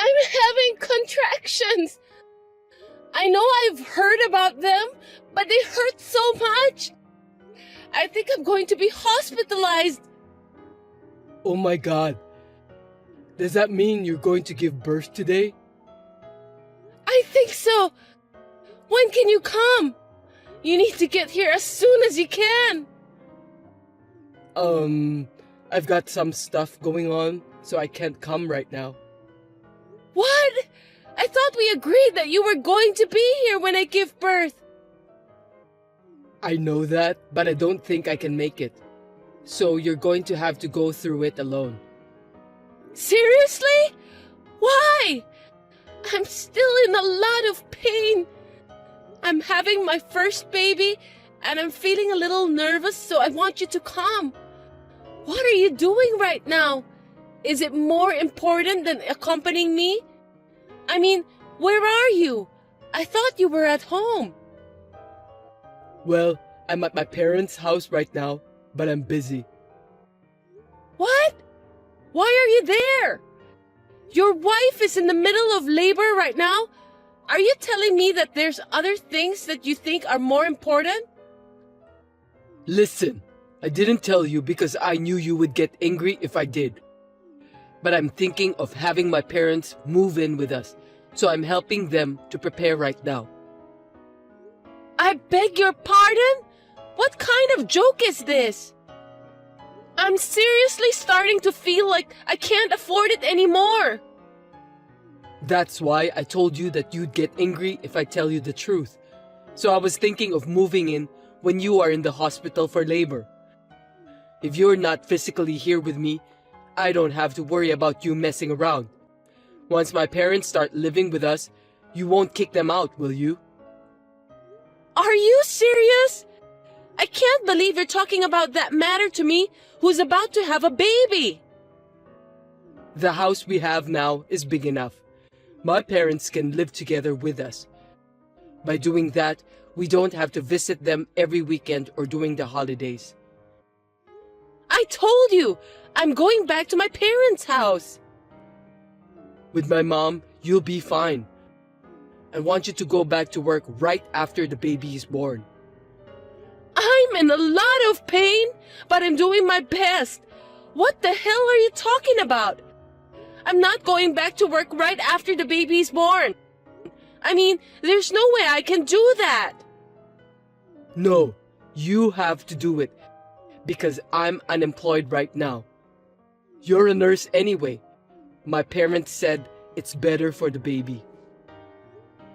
I'm having contractions. I know I've heard about them, but they hurt so much. I think I'm going to be hospitalized. Oh my God. Does that mean you're going to give birth today? I think so. When can you come? You need to get here as soon as you can. I've got some stuff going on, so I can't come right now. What? I thought we agreed that you were going to be here when I give birth. I know that, but I don't think I can make it. So you're going to have to go through it alone. Seriously? Why? I'm still in a lot of pain. I'm having my first baby, and I'm feeling a little nervous, so I want you to come. What are you doing right now? Is it more important than accompanying me? I mean, where are you? I thought you were at home. Well, I'm at my parents' house right now, but I'm busy. What? Why are you there? Your wife is in the middle of labor right now. Are you telling me that there's other things that you think are more important? Listen, I didn't tell you because I knew you would get angry if I did. But I'm thinking of having my parents move in with us, so I'm helping them to prepare right now. I beg your pardon? What kind of joke is this? I'm seriously starting to feel like I can't afford it anymore. That's why I told you that you'd get angry if I tell you the truth. So I was thinking of moving in when you are in the hospital for labor. If you're not physically here with me, I don't have to worry about you messing around. Once my parents start living with us, you won't kick them out, will you? Are you serious? I can't believe you're talking about that matter to me who's about to have a baby. The house we have now is big enough. My parents can live together with us. By doing that, we don't have to visit them every weekend or during the holidays. I told you, I'm going back to my parents' house. With my mom, you'll be fine. I want you to go back to work right after the baby is born. I'm in a lot of pain, but I'm doing my best. What the hell are you talking about? I'm not going back to work right after the baby's born. I mean, there's no way I can do that. No, you have to do it, because I'm unemployed right now. You're a nurse anyway. My parents said it's better for the baby.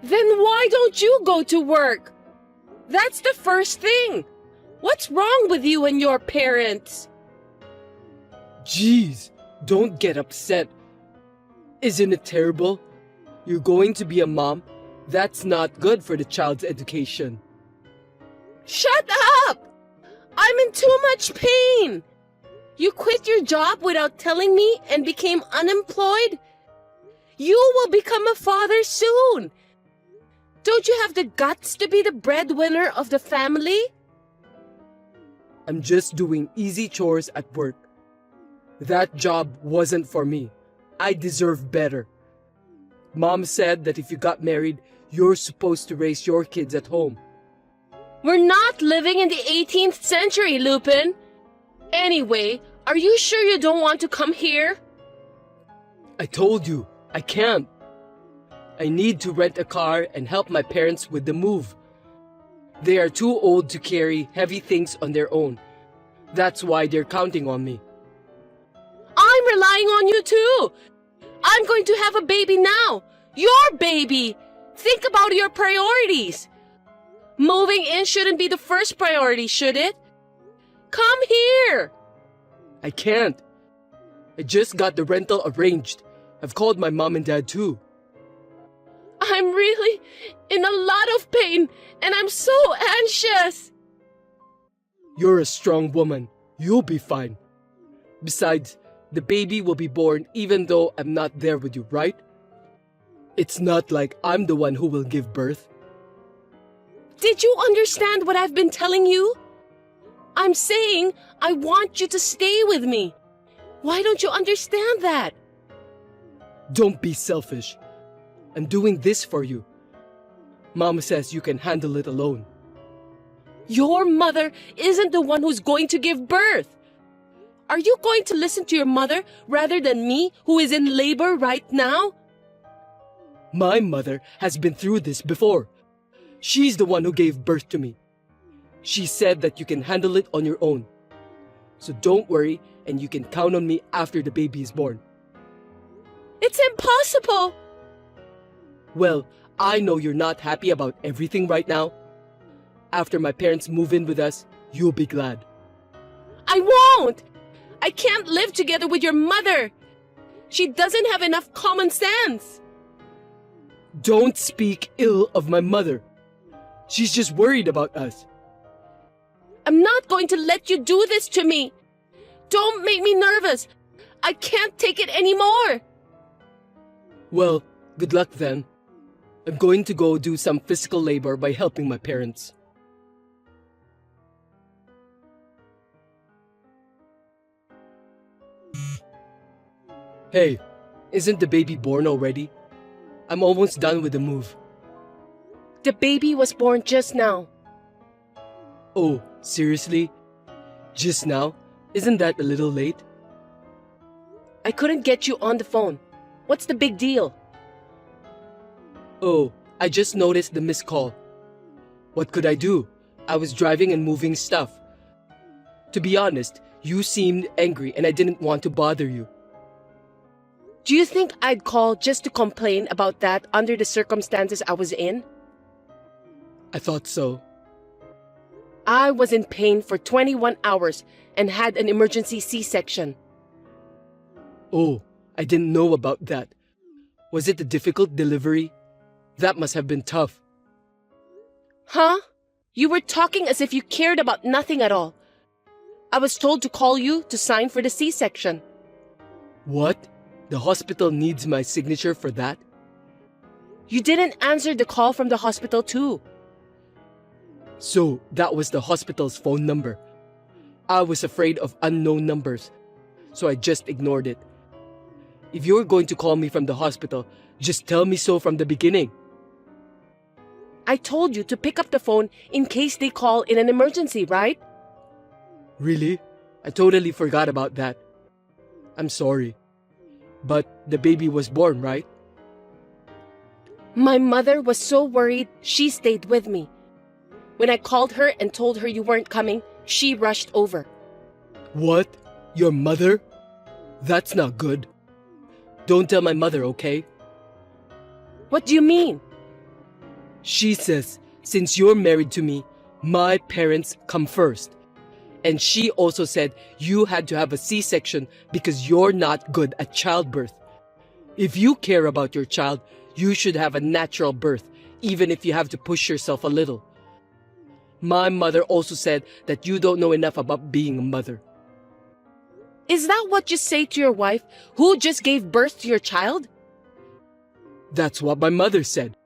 Then why don't you go to work? That's the first thing. What's wrong with you and your parents? Jeez, don't get upset. Isn't it terrible? You're going to be a mom. That's not good for the child's education. Shut up! I'm in too much pain. You quit your job without telling me and became unemployed? You will become a father soon. Don't you have the guts to be the breadwinner of the family? I'm just doing easy chores at work. That job wasn't for me. I deserve better. Mom said that if you got married, you're supposed to raise your kids at home. We're not living in the 18th century, Lupin. Anyway, are you sure you don't want to come here? I told you, I can't. I need to rent a car and help my parents with the move. They are too old to carry heavy things on their own. That's why they're counting on me. I'm relying on you too. I'm going to have a baby now. Your baby. Think about your priorities. Moving in shouldn't be the first priority, should it? Come here. I can't. I just got the rental arranged. I've called my mom and dad too. I'm really in a lot of pain and I'm so anxious. You're a strong woman. You'll be fine. Besides, the baby will be born even though I'm not there with you, right? It's not like I'm the one who will give birth. Did you understand what I've been telling you? I'm saying I want you to stay with me. Why don't you understand that? Don't be selfish. I'm doing this for you. Mama says you can handle it alone. Your mother isn't the one who's going to give birth. Are you going to listen to your mother rather than me, who is in labor right now? My mother has been through this before. She's the one who gave birth to me. She said that you can handle it on your own. So don't worry, and you can count on me after the baby is born. It's impossible! Well, I know you're not happy about everything right now. After my parents move in with us, you'll be glad. I won't! I can't live together with your mother! She doesn't have enough common sense! Don't speak ill of my mother. She's just worried about us. I'm not going to let you do this to me! Don't make me nervous! I can't take it anymore! Well, good luck then. I'm going to go do some physical labor by helping my parents. Hey, isn't the baby born already? I'm almost done with the move. The baby was born just now. Oh, seriously? Just now? Isn't that a little late? I couldn't get you on the phone. What's the big deal? Oh, I just noticed the missed call. What could I do? I was driving and moving stuff. To be honest, you seemed angry and I didn't want to bother you. Do you think I'd call just to complain about that under the circumstances I was in? I thought so. I was in pain for 21 hours and had an emergency C-section. Oh, I didn't know about that. Was it a difficult delivery? That must have been tough. Huh? You were talking as if you cared about nothing at all. I was told to call you to sign for the C-section. What? The hospital needs my signature for that? You didn't answer the call from the hospital too. So, that was the hospital's phone number. I was afraid of unknown numbers, so I just ignored it. If you're going to call me from the hospital, just tell me so from the beginning. I told you to pick up the phone in case they call in an emergency, right? Really? I totally forgot about that. I'm sorry. But the baby was born, right? My mother was so worried, she stayed with me. When I called her and told her you weren't coming, she rushed over. What? Your mother? That's not good. Don't tell my mother, okay? What do you mean? She says, since you're married to me, my parents come first. And she also said you had to have a C-section because you're not good at childbirth. If you care about your child, you should have a natural birth, even if you have to push yourself a little. My mother also said that you don't know enough about being a mother. Is that what you say to your wife, who just gave birth to your child? That's what my mother said.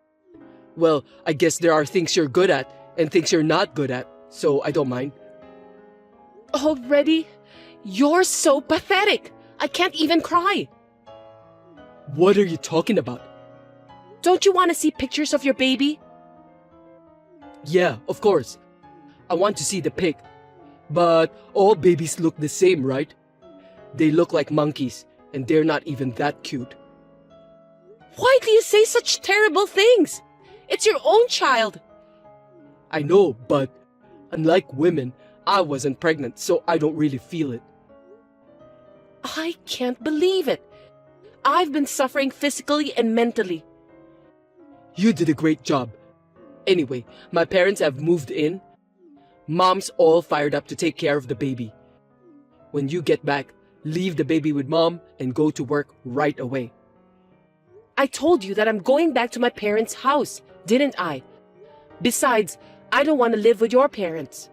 Well, I guess there are things you're good at and things you're not good at, so I don't mind. Already? You're so pathetic. I can't even cry. What are you talking about? Don't you want to see pictures of your baby? Yeah, of course. I want to see the pic. But all babies look the same, right? They look like monkeys, and they're not even that cute. Why do you say such terrible things? It's your own child. I know, but unlike women, I wasn't pregnant, so I don't really feel it. I can't believe it. I've been suffering physically and mentally. You did a great job. Anyway, my parents have moved in. Mom's all fired up to take care of the baby. When you get back, leave the baby with Mom and go to work right away. I told you that I'm going back to my parents' house, didn't I? Besides, I don't want to live with your parents.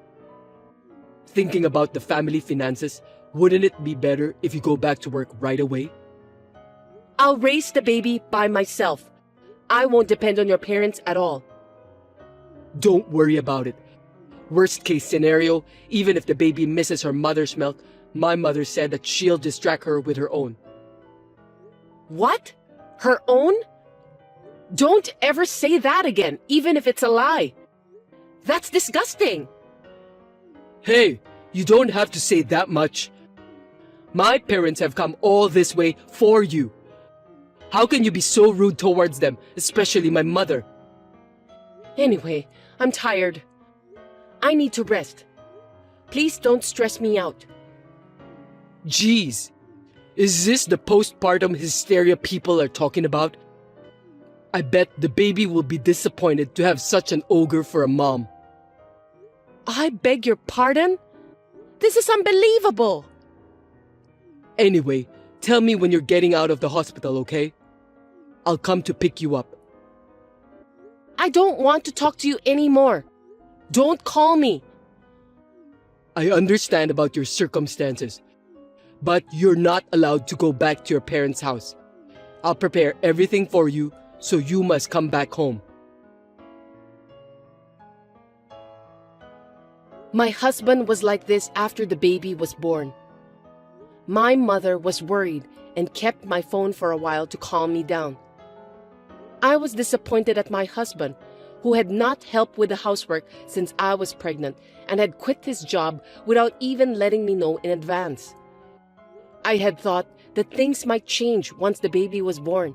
Thinking about the family finances, wouldn't it be better if you go back to work right away? I'll raise the baby by myself. I won't depend on your parents at all. Don't worry about it. Worst case scenario, even if the baby misses her mother's milk, my mother said that she'll distract her with her own. What? Her own? Don't ever say that again, even if it's a lie. That's disgusting. Hey, you don't have to say that much. My parents have come all this way for you. How can you be so rude towards them, especially my mother? Anyway, I'm tired. I need to rest. Please don't stress me out. Jeez, is this the postpartum hysteria people are talking about? I bet the baby will be disappointed to have such an ogre for a mom. I beg your pardon? This is unbelievable. Anyway, tell me when you're getting out of the hospital, okay? I'll come to pick you up. I don't want to talk to you anymore. Don't call me. I understand about your circumstances, but you're not allowed to go back to your parents' house. I'll prepare everything for you, so you must come back home. My husband was like this after the baby was born. My mother was worried and kept my phone for a while to calm me down. I was disappointed at my husband, who had not helped with the housework since I was pregnant and had quit his job without even letting me know in advance. I had thought that things might change once the baby was born.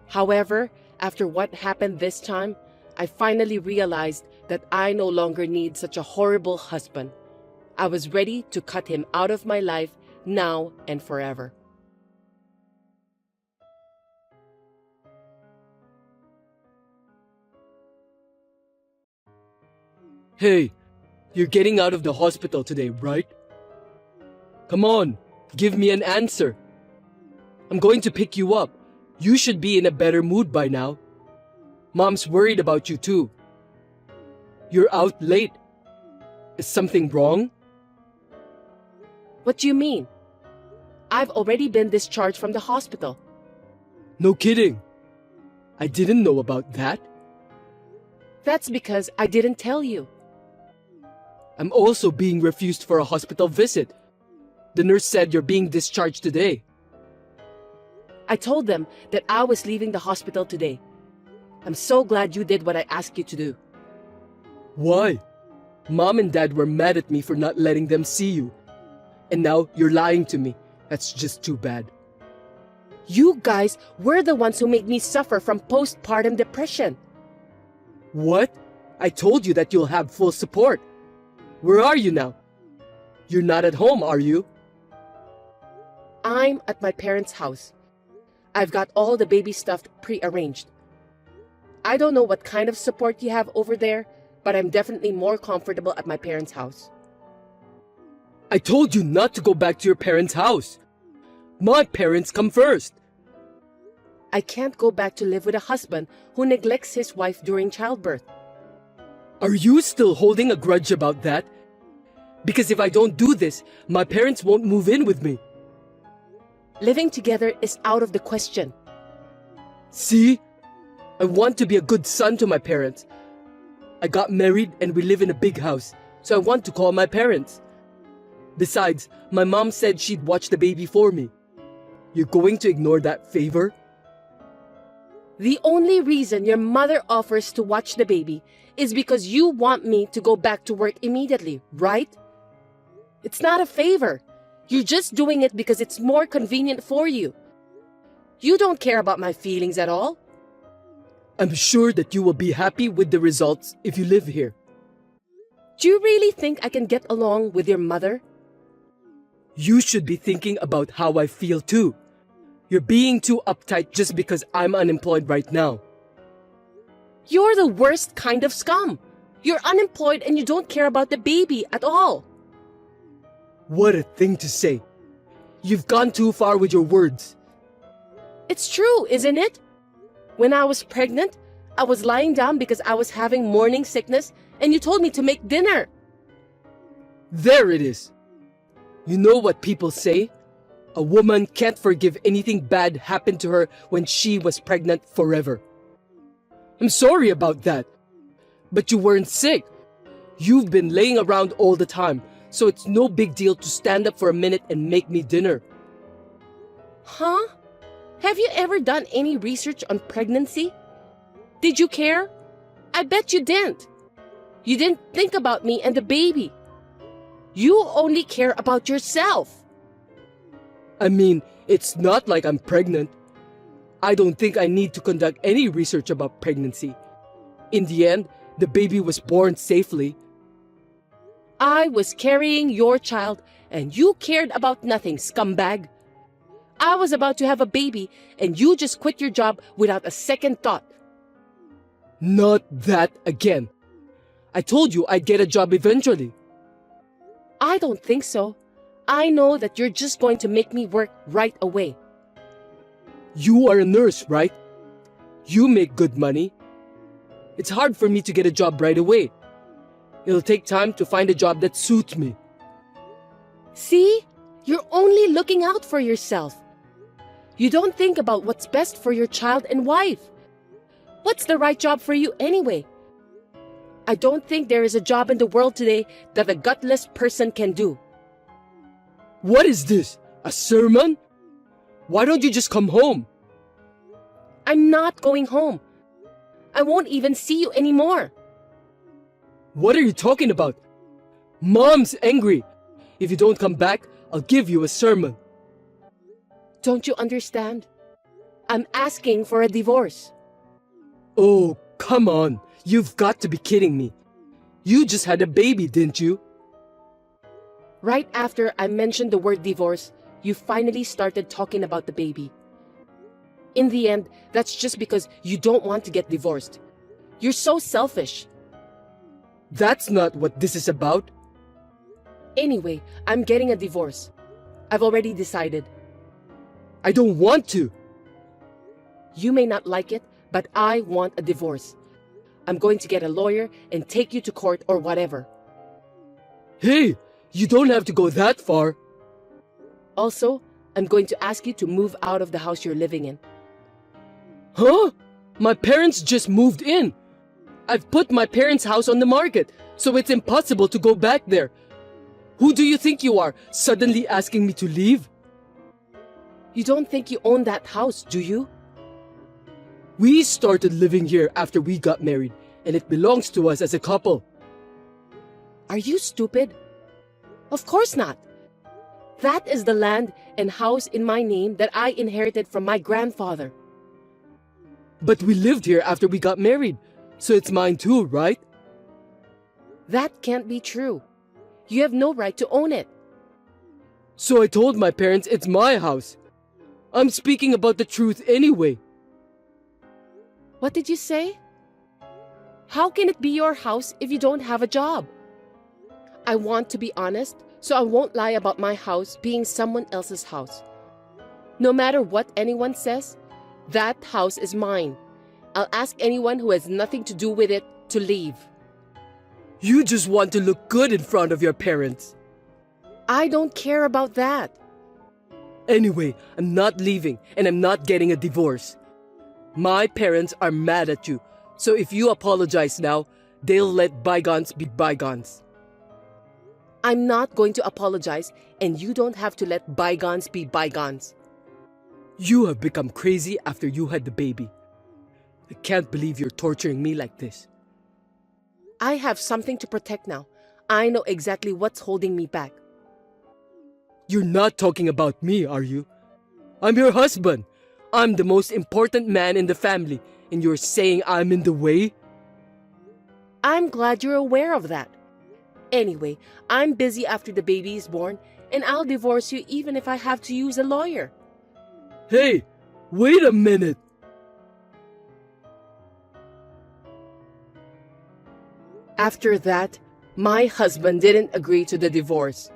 However, after what happened this time, I finally realized that I no longer need such a horrible husband. I was ready to cut him out of my life now and forever. Hey, you're getting out of the hospital today, right? Come on, give me an answer. I'm going to pick you up. You should be in a better mood by now. Mom's worried about you too. You're out late. Is something wrong? What do you mean? I've already been discharged from the hospital. No kidding. I didn't know about that. That's because I didn't tell you. I'm also being refused for a hospital visit. The nurse said you're being discharged today. I told them that I was leaving the hospital today. I'm so glad you did what I asked you to do. Why? Mom and Dad were mad at me for not letting them see you. And now you're lying to me. That's just too bad. You guys were the ones who made me suffer from postpartum depression. What? I told you that you'll have full support. Where are you now? You're not at home, are you? I'm at my parents' house. I've got all the baby stuff pre-arranged. I don't know what kind of support you have over there, but I'm definitely more comfortable at my parents' house. I told you not to go back to your parents' house. My parents come first. I can't go back to live with a husband who neglects his wife during childbirth. Are you still holding a grudge about that? Because if I don't do this, my parents won't move in with me. Living together is out of the question. See? I want to be a good son to my parents. I got married and we live in a big house, so I want to call my parents. Besides, my mom said she'd watch the baby for me. You're going to ignore that favor? The only reason your mother offers to watch the baby is because you want me to go back to work immediately, right? It's not a favor. You're just doing it because it's more convenient for you. You don't care about my feelings at all. I'm sure that you will be happy with the results if you live here. Do you really think I can get along with your mother? You should be thinking about how I feel too. You're being too uptight just because I'm unemployed right now. You're the worst kind of scum. You're unemployed and you don't care about the baby at all. What a thing to say. You've gone too far with your words. It's true, isn't it? When I was pregnant, I was lying down because I was having morning sickness and you told me to make dinner. There it is. You know what people say? A woman can't forgive anything bad happened to her when she was pregnant forever. I'm sorry about that. But you weren't sick. You've been laying around all the time, so it's no big deal to stand up for a minute and make me dinner. Huh? Have you ever done any research on pregnancy? Did you care? I bet you didn't. You didn't think about me and the baby. You only care about yourself. I mean, it's not like I'm pregnant. I don't think I need to conduct any research about pregnancy. In the end, the baby was born safely. I was carrying your child and you cared about nothing, scumbag. I was about to have a baby and you just quit your job without a second thought. Not that again. I told you I'd get a job eventually. I don't think so. I know that you're just going to make me work right away. You are a nurse, right? You make good money. It's hard for me to get a job right away. It'll take time to find a job that suits me. See? You're only looking out for yourself. You don't think about what's best for your child and wife. What's the right job for you anyway? I don't think there is a job in the world today that a gutless person can do. What is this? A sermon? Why don't you just come home? I'm not going home. I won't even see you anymore. What are you talking about? Mom's angry. If you don't come back, I'll give you a sermon. Don't you understand? I'm asking for a divorce. Oh, come on. You've got to be kidding me. You just had a baby, didn't you? Right after I mentioned the word divorce, you finally started talking about the baby. In the end, that's just because you don't want to get divorced. You're so selfish. That's not what this is about. Anyway, I'm getting a divorce. I've already decided. I don't want to. You may not like it, but I want a divorce. I'm going to get a lawyer and take you to court or whatever. Hey, you don't have to go that far. Also, I'm going to ask you to move out of the house you're living in. Huh? My parents just moved in. I've put my parents' house on the market, so it's impossible to go back there. Who do you think you are, suddenly asking me to leave? You don't think you own that house, do you? We started living here after we got married, and it belongs to us as a couple. Are you stupid? Of course not. That is the land and house in my name that I inherited from my grandfather. But we lived here after we got married, so it's mine too, right? That can't be true. You have no right to own it. So I told my parents it's my house. I'm speaking about the truth anyway. What did you say? How can it be your house if you don't have a job? I want to be honest, so I won't lie about my house being someone else's house. No matter what anyone says, that house is mine. I'll ask anyone who has nothing to do with it to leave. You just want to look good in front of your parents. I don't care about that. Anyway, I'm not leaving and I'm not getting a divorce. My parents are mad at you, so if you apologize now, they'll let bygones be bygones. I'm not going to apologize, and you don't have to let bygones be bygones. You have become crazy after you had the baby. I can't believe you're torturing me like this. I have something to protect now. I know exactly what's holding me back. You're not talking about me, are you? I'm your husband. I'm the most important man in the family, and you're saying I'm in the way? I'm glad you're aware of that. Anyway, I'm busy after the baby is born, and I'll divorce you even if I have to use a lawyer. Hey, wait a minute. After that, my husband didn't agree to the divorce.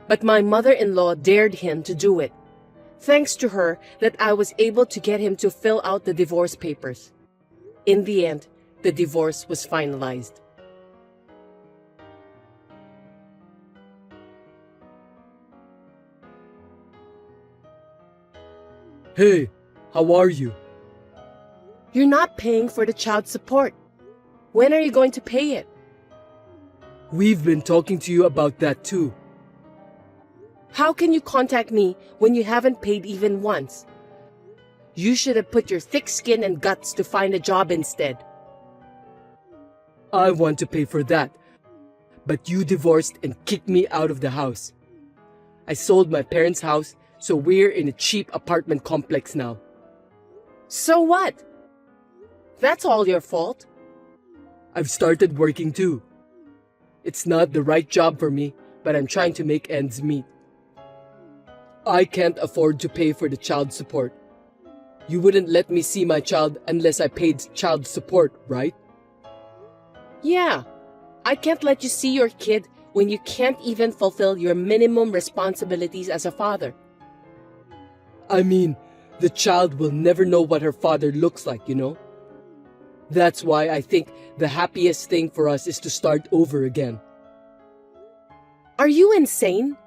But my mother-in-law dared him to do it. Thanks to her that I was able to get him to fill out the divorce papers. In the end, the divorce was finalized. Hey, how are you? You're not paying for the child support. When are you going to pay it? We've been talking to you about that too. How can you contact me when you haven't paid even once? You should have put your thick skin and guts to find a job instead. I want to pay for that. But you divorced and kicked me out of the house. I sold my parents' house, so we're in a cheap apartment complex now. So what? That's all your fault. I've started working too. It's not the right job for me, but I'm trying to make ends meet. I can't afford to pay for the child support. You wouldn't let me see my child unless I paid child support, right? Yeah, I can't let you see your kid when you can't even fulfill your minimum responsibilities as a father. I mean, the child will never know what her father looks like, you know? That's why I think the happiest thing for us is to start over again. Are you insane?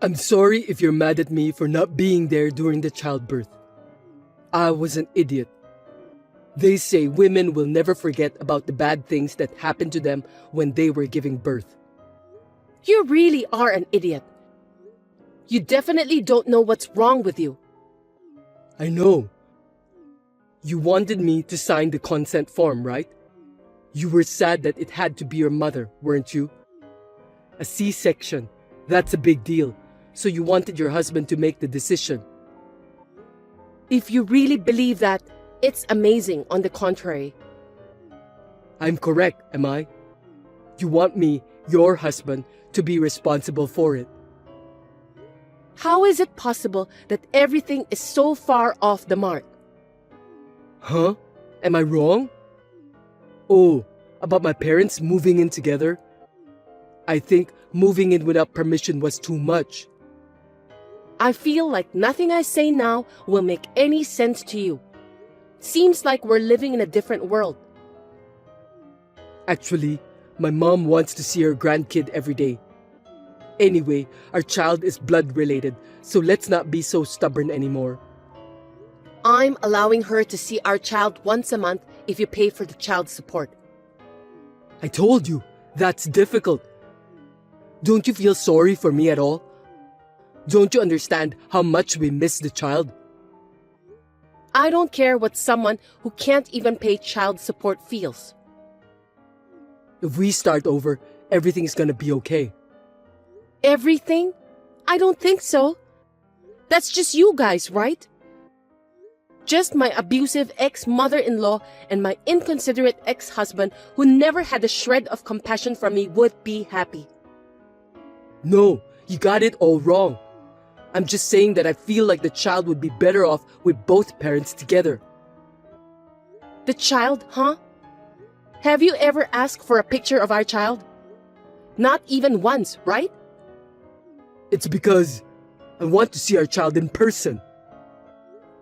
I'm sorry if you're mad at me for not being there during the childbirth. I was an idiot. They say women will never forget about the bad things that happened to them when they were giving birth. You really are an idiot. You definitely don't know what's wrong with you. I know. You wanted me to sign the consent form, right? You were sad that it had to be your mother, weren't you? A C-section, that's a big deal. So you wanted your husband to make the decision. If you really believe that, it's amazing on the contrary. I'm correct, am I? You want me, your husband, to be responsible for it. How is it possible that everything is so far off the mark? Huh? Am I wrong? Oh, about my parents moving in together? I think moving in without permission was too much. I feel like nothing I say now will make any sense to you. Seems like we're living in a different world. Actually, my mom wants to see her grandkid every day. Anyway, our child is blood related, so let's not be so stubborn anymore. I'm allowing her to see our child once a month if you pay for the child support. I told you, that's difficult. Don't you feel sorry for me at all? Don't you understand how much we miss the child? I don't care what someone who can't even pay child support feels. If we start over, everything's gonna be okay. Everything? I don't think so. That's just you guys, right? Just my abusive ex-mother-in-law and my inconsiderate ex-husband who never had a shred of compassion for me would be happy. No, you got it all wrong. I'm just saying that I feel like the child would be better off with both parents together. The child, huh? Have you ever asked for a picture of our child? Not even once, right? It's because I want to see our child in person.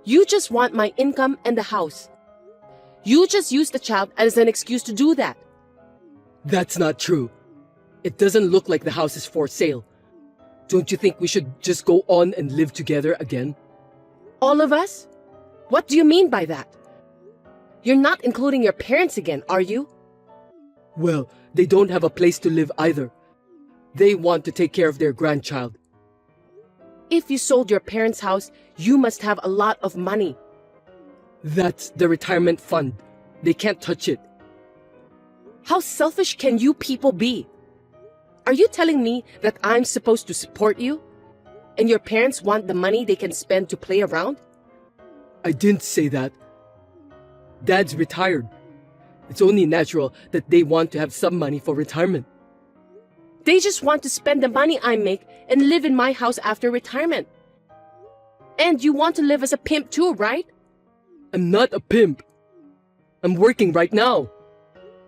You just want my income and the house. You just use the child as an excuse to do that. That's not true. It doesn't look like the house is for sale. Don't you think we should just go on and live together again? All of us? What do you mean by that? You're not including your parents again, are you? Well, they don't have a place to live either. They want to take care of their grandchild. If you sold your parents' house, you must have a lot of money. That's the retirement fund. They can't touch it. How selfish can you people be? Are you telling me that I'm supposed to support you? And your parents want the money they can spend to play around? I didn't say that. Dad's retired. It's only natural that they want to have some money for retirement. They just want to spend the money I make and live in my house after retirement. And you want to live as a pimp too, right? I'm not a pimp. I'm working right now.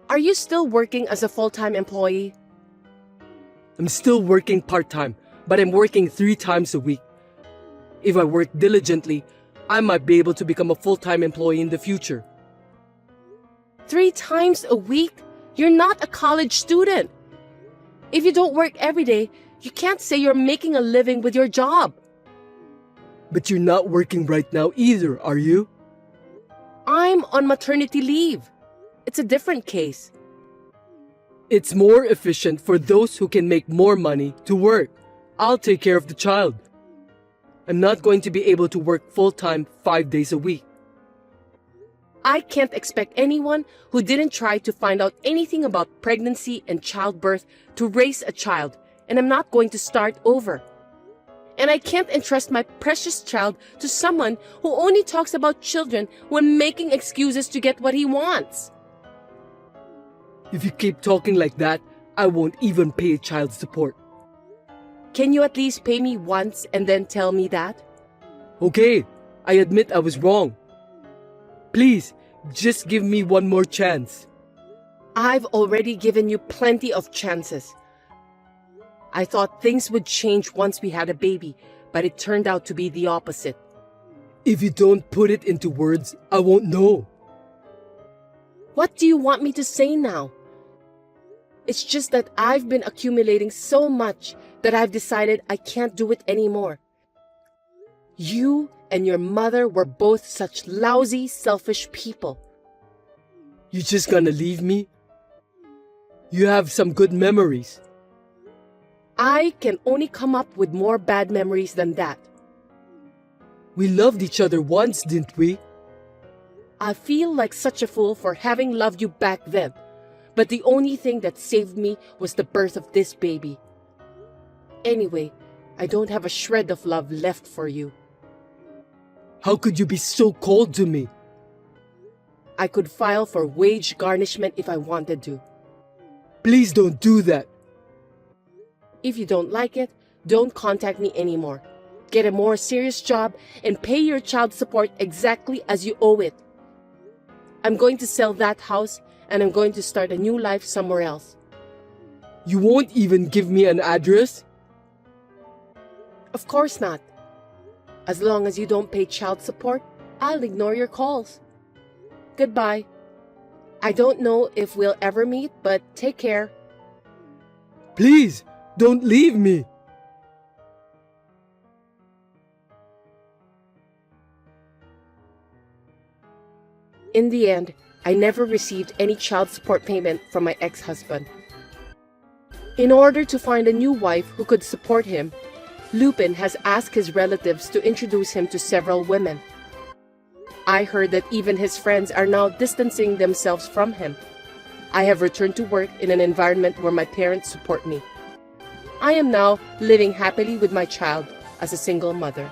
Are you still working as a full-time employee? I'm still working part-time, but I'm working 3 times a week. If I work diligently, I might be able to become a full-time employee in the future. 3 times a week? You're not a college student. If you don't work every day, you can't say you're making a living with your job. But you're not working right now either, are you? I'm on maternity leave. It's a different case. It's more efficient for those who can make more money to work. I'll take care of the child. I'm not going to be able to work full-time 5 days a week. I can't expect anyone who didn't try to find out anything about pregnancy and childbirth to raise a child, and I'm not going to start over. And I can't entrust my precious child to someone who only talks about children when making excuses to get what he wants. If you keep talking like that, I won't even pay child support. Can you at least pay me once and then tell me that? Okay, I admit I was wrong. Please, just give me one more chance. I've already given you plenty of chances. I thought things would change once we had a baby, but it turned out to be the opposite. If you don't put it into words, I won't know. What do you want me to say now? It's just that I've been accumulating so much that I've decided I can't do it anymore. You and your mother were both such lousy, selfish people. You just gonna leave me? You have some good memories. I can only come up with more bad memories than that. We loved each other once, didn't we? I feel like such a fool for having loved you back then, but the only thing that saved me was the birth of this baby. Anyway, I don't have a shred of love left for you. How could you be so cold to me? I could file for wage garnishment if I wanted to. Please don't do that. If you don't like it, don't contact me anymore. Get a more serious job and pay your child support exactly as you owe it. I'm going to sell that house and I'm going to start a new life somewhere else. You won't even give me an address? Of course not. As long as you don't pay child support, I'll ignore your calls. Goodbye. I don't know if we'll ever meet, but take care. Please, don't leave me. In the end, I never received any child support payment from my ex-husband. In order to find a new wife who could support him, Lupin has asked his relatives to introduce him to several women. I heard that even his friends are now distancing themselves from him. I have returned to work in an environment where my parents support me. I am now living happily with my child as a single mother.